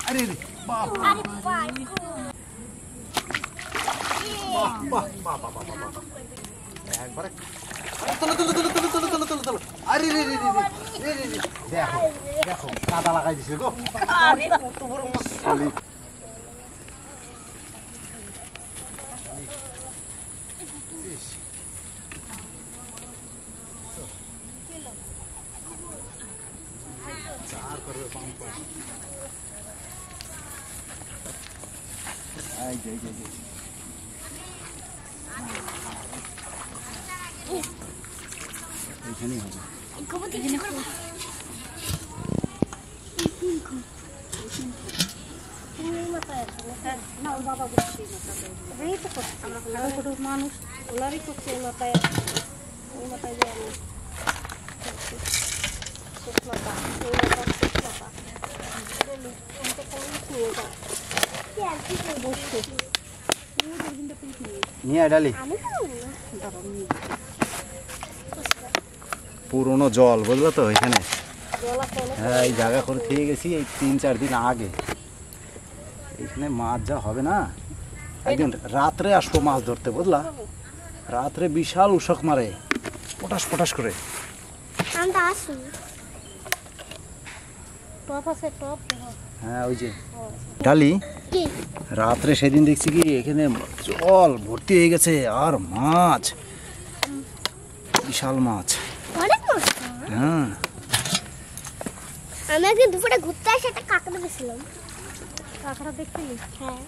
আরে রে বাপ আরে বাই বাহ বাহ বাহ বাহ বাহ একবারে চলো চলো চলো চলো চলো চলো চলো চলো আরে রে রে রে রে রে রে দেখো দেখো কাদা লাগাই দিছে গো আরে কত বড় মাছ খালি চার করবে পাম্প আই যাই যাই যাই এইখানেই হবে খবর দেখি করব না ওর বাবা বলছে এই তো করছে আমরা ছোট মানুষ ওনারই করছে ওই মাথায় যায় নিয়ে ডালি পুরনো জল বুঝলো তো এখানে হ্যাঁ এই জায়গা করে থেকে গেছি এই 3-4 দিন আগে এখানে মাছ যা হবে না একদিন রাত্রে আসবো মাছ ধরতে বুঝলা রাত্রে বিশাল উষক মারে পটাশ পটাশ করে হ্যাঁ ওই যে ডালি রাত্রে সেদিন দেখছি কি এখানে জল ভর্তি হয়ে গেছে আর মাছ বিশাল মাছ হ্যাঁ আমি একদিন দুপুরে ঘুরতে এসে একটা কাঁকড়া দেখছিলাম কাঁকড়া দেখছি হ্যাঁ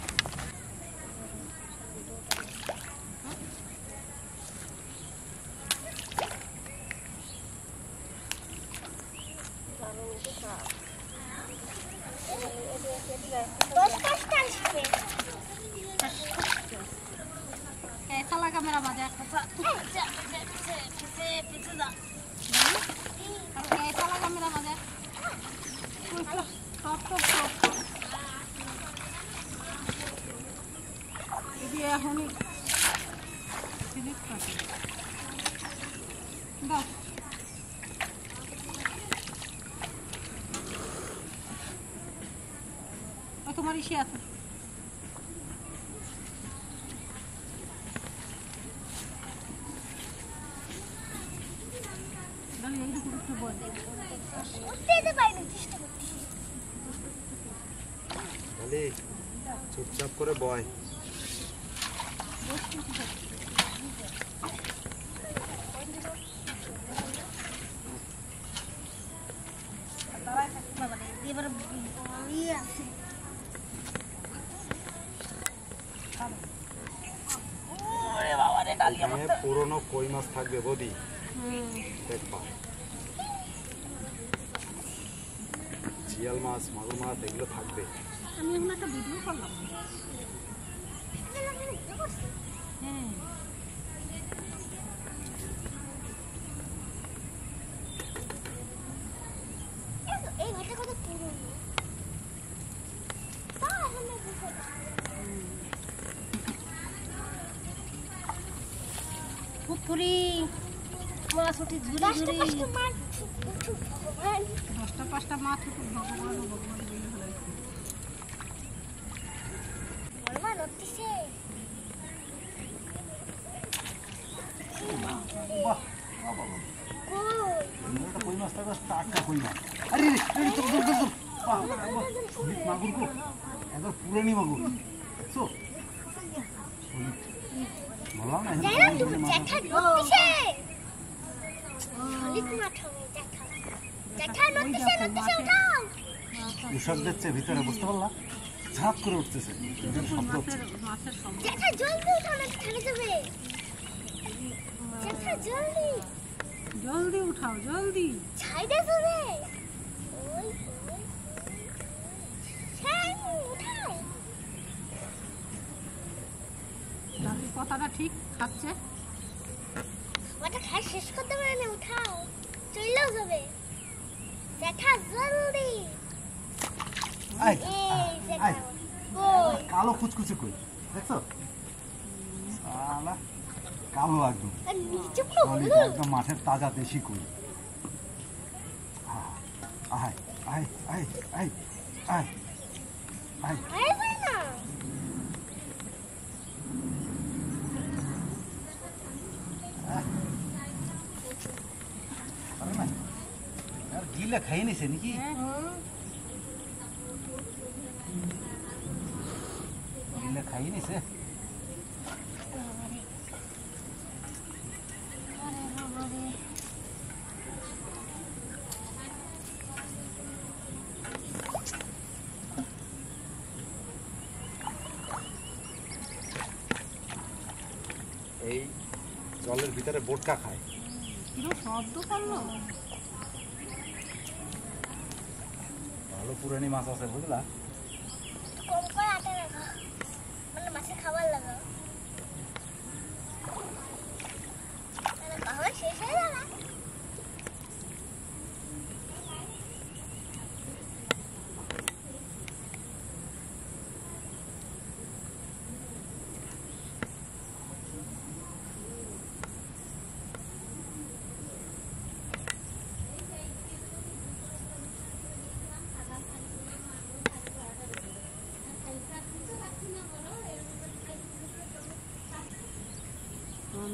সালা ক্যামেরা বাজে সালা ক্যামেরা বাজে এখনই তোমার ইসে আছে চুপচাপ করে বয় পুরনো কই মাছ থাকবে বদি দেখবা জিয়াল মাছ মাগুর মাছ এগুলো থাকবে আমি এখন একটা ভিডিও করলাম হ্যাঁ এই ঘরটা কত পুরনো পুকুরি মাছ উঠি ঝুরি ঝুরি 10টা-5টা মাছ উঠুক ভগবান কই মাছ থাকবে টাটকা কই মাছ আরে মাগুর গো একবার পুরানি মাগুর দেখছো বললাম না উষক যাচ্ছে ভিতরে বুঝতে পারলাম ঝাঁপ করে উঠতেছে শব্দ হচ্ছে জলদি উঠাও জলদি কথাটা ঠিক খাচ্ছে ওটা খাই শেষ করতে পারে না উঠাও চলেও যাবে দেখা জলদি কালো কুচকুচে কই দেখছো কালো একদম একদম মাঠের তাজা দেশি কই আহাই আয় আয় আয় আয় আয় আরে না আরে না আর গিলা খাই নিছে নাকি গিলা খাই নিছে এই জলের ভিতরে বোটকা খায় কিরো শব্দ করলো ভালো পুরানি মাছ আছে বুঝলা কম করে আটা লাগা মানে মাছের খাবার লাগা মানে খাবার শেষ হয়ে গেল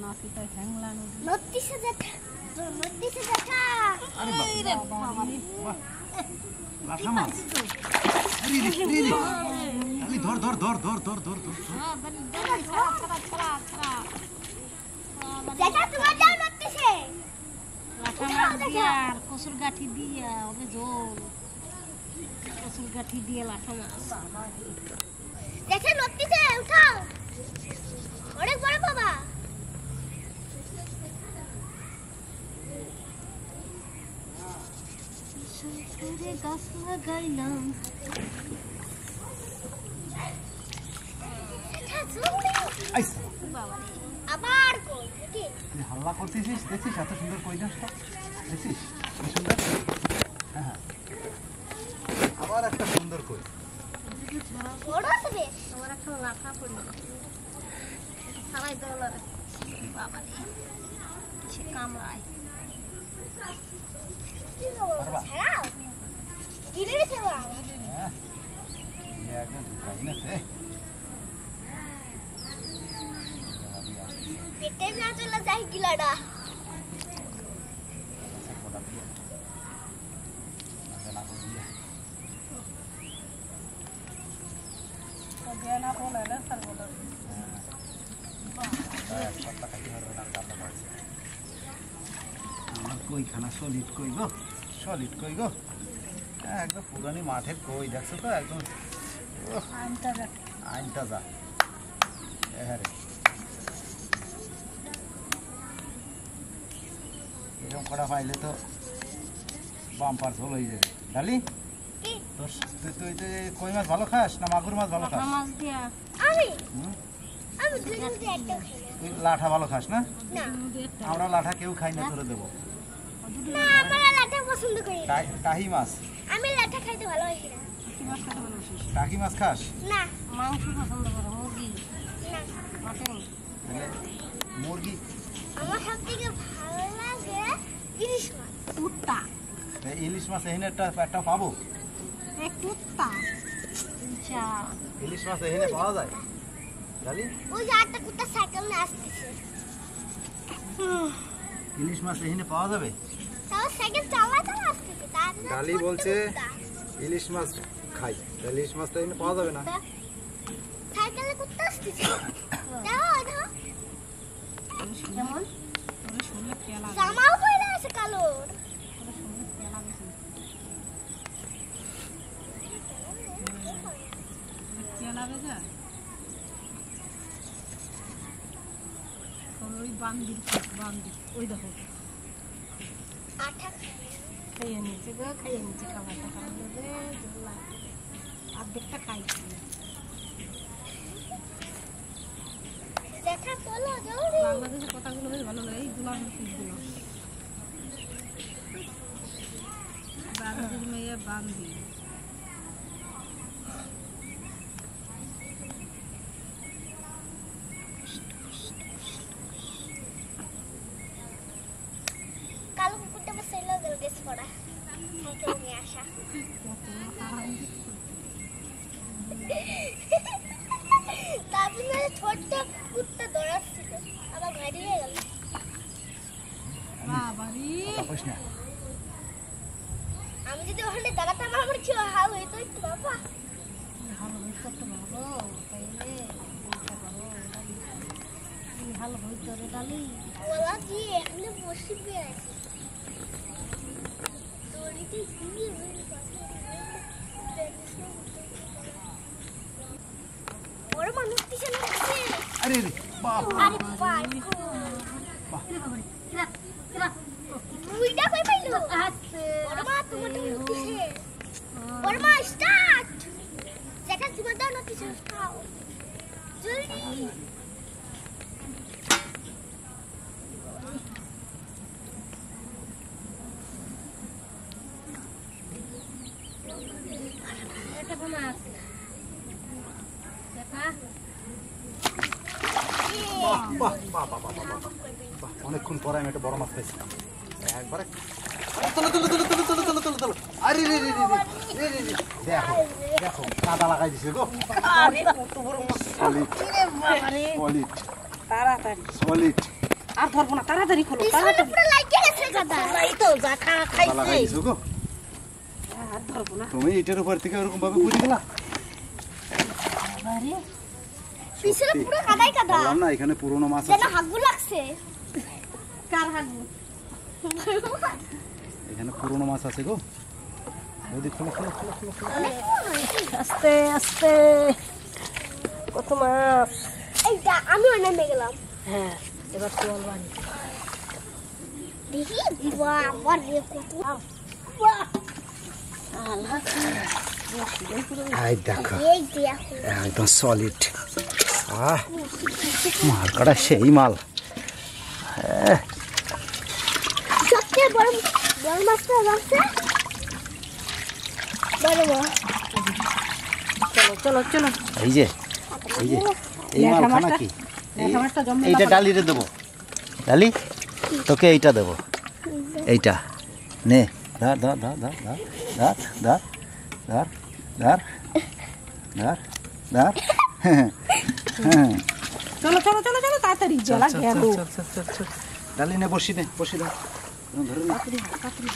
নাতিটা হ্যাংলানো নতিশে দেখা আরে বাবা বাহ লাঠা মাছ আরে রে আরে ধর ধর ধর ধর ধর ধর ধর দেখা তোমার যাও নতিশে লাঠা মাছ দিয়া আর কসুর গাঠি দিয়া ওকে জোর কসুর গাঠি দিয়ে লাঠা মাছ দেখে নতিশে উঠাও অনেক বড় বাবা রে গাছ লাগাইলাম আইসা বাবা আবার কই কি তুই হাল্লা করতেছিস দেখছিস এত সুন্দর কই গাছটা দেখছিস কি সুন্দর হ্যাঁ হ্যাঁ আবার একটা সুন্দর কই বড় আছে বেশ আমার একটা লাঠা পড়ি সারাই দৌলা বাবা সে কামড়ায় কি করব ছাড়াও গিলে ছাড়াও হ্যাঁ এই একদম ঢুকাই না সে পেটে না চলে যায় গিলাটা দেনা বলে না স্যার বলে আমার কই খানা সলিড কই গো সলিড কই গো একদম পুরানি মাঠের কই দেখছো তো একদম আনটা দেখ আইনটা যা হ্যাঁ রে এরকম করা পাইলে তো বাম্পার ঝোল হয়ে যাবে ডালি কি তোর তুই তুই কই মাছ ভালো খাস না মাগুর মাছ ভালো খাস মাছ দিয়া আমি হুম? আমি দুই দুই একটা খাই তুই লাঠা ভালো খাস না না আমরা লাঠা কেউ খাই না তোরে দেবো না আমার লাটা পছন্দ করি না। টাহি মাছ আমি লাটা খাইতে ভালোবাসি না কি মাছ খেতে ভালোবাসিস টাকি মাছ খাস না মাংস পছন্দ করে মুরগি না মাটন তাহলে মুরগি আমার সবথেকে ভালো লাগে ইলিশ মাছ কুত্তা ইলিশ মাছ এখানে একটা পাবো এক কুত্তা আচ্ছা ইলিশ মাছ এখানে পাওয়া যায় ডালি ওই যে আটটা কুত্তা সাইকেল নিয়ে আসতেছে ইলিশ মাছ এখানে পাওয়া যাবে তাও সাইকেল চালাতে আসতেছে তার না ডালি কুত্তা বলছে কুত্তা। ইলিশ মাছ খাই তাহলে ইলিশ মাছ তো এখানে পাওয়া যাবে না সাইকেলে কুত্তা আসতেছে দেখো দেখো যেমন ওরে শুনলে খেলা জামাও পরে আছে কালোর ওরে শুনলে খেলা বেশি খেলা বেজা ওই বান্দি ওই দেখো আঠা খাইয়ে নিয়েছে গো খাইয়ে নিয়েছে খাবারটা খাওয়ালো রে জোলা অর্ধেকটা খাইছি দেখা তোলো জলদি বাংলাদেশের কথাগুলো বেশ ভালো লাগে এই গোলাম পিসগুলো বাংলাদেশ মেয়ে বান্দি কালো কুকুরটা আমার সেলে গেছে পড়া সাইকেল নিয়ে আসা তারপরে ছোট্ট কুত্তা দৌড়াচ্ছিল আবার গাড়ি হয়ে গেল। বাবারে তাপস না আমি যদি ওখানে দাঁড়াতাম আমার কি হাল হইতো একটু বাবা। ভালো হইতো তো ভালো তাইলে ভালো হইতো রে ডালি। ওরা কি এখানে বসবে আছে দড়িতে ঝুলিয়ে বড় মানুষ পিছনে আছে। আরে রে বাপ আরে মুইটা কই পাইলো বড় মা তোমার তো উঠছে বড় মা স্টার্ট যেটা তোমার দাও নতি খাও জলদি। এটা মাছ দেখা বাহ বাহ বাহ বাহ বাহ বাহ অনেকক্ষণ পরে আমি একটা বড় মাছ পেয়েছিলাম একবারে তোলো তোলো তোলো তোলো তোলো তোলো তোলো তোলো আরে রে রে রে রে রে রে দেখো দেখো কাদা লাগাই দিছে গো আরে কত বড় মাছ সলিড রে বাবারে সলিড তাড়াতাড়ি সলিড আর ধরবো না তাড়াতাড়ি খোলো পিছনে তাড়াতাড়ি পুরো লাগিয়ে গেছে গাদা। এই তো যা কাদা খাইছে লাগাই দিছো গো আর ধরবো না তুমি এটার উপর থেকে ওরকম ভাবে পুরি গেলা বাবারে পিছনে পুরো কাদাই কাদা বললাম না এখানে পুরনো মাছ যেন আছে হাগু লাগছে। কার হাগু এখানে পুরনো মাছ আছে গো ওই খোলো খোলো খোলো খোলো খোলো আস্তে আস্তে কত মাছ এইটা আমি নেমে গেলাম হ্যাঁ এবার চল বাড়ি দেখি বাবা রে কত বাহ আল্লাহ এই দেখো এই দেখো একদম সলিড মাল কাটা সেই মাল সবচেয়ে বড় বড় মাছটা আছে বড় মাছ। চলো চলো চলো এই যে এই যে এই মাল খানা কি মাছটা জমে এইটা ডালিরে দেবো ডালি তোকে এইটা দেবো এইটা নে ধর ধর ধর ধর ধর ধর ধর ধর ধর ধর হ্যাঁ চলো চলো চলো চলো তাড়াতাড়ি জলা গেল ডালি নে বসি দাও ধরে নে তাড়াতাড়ি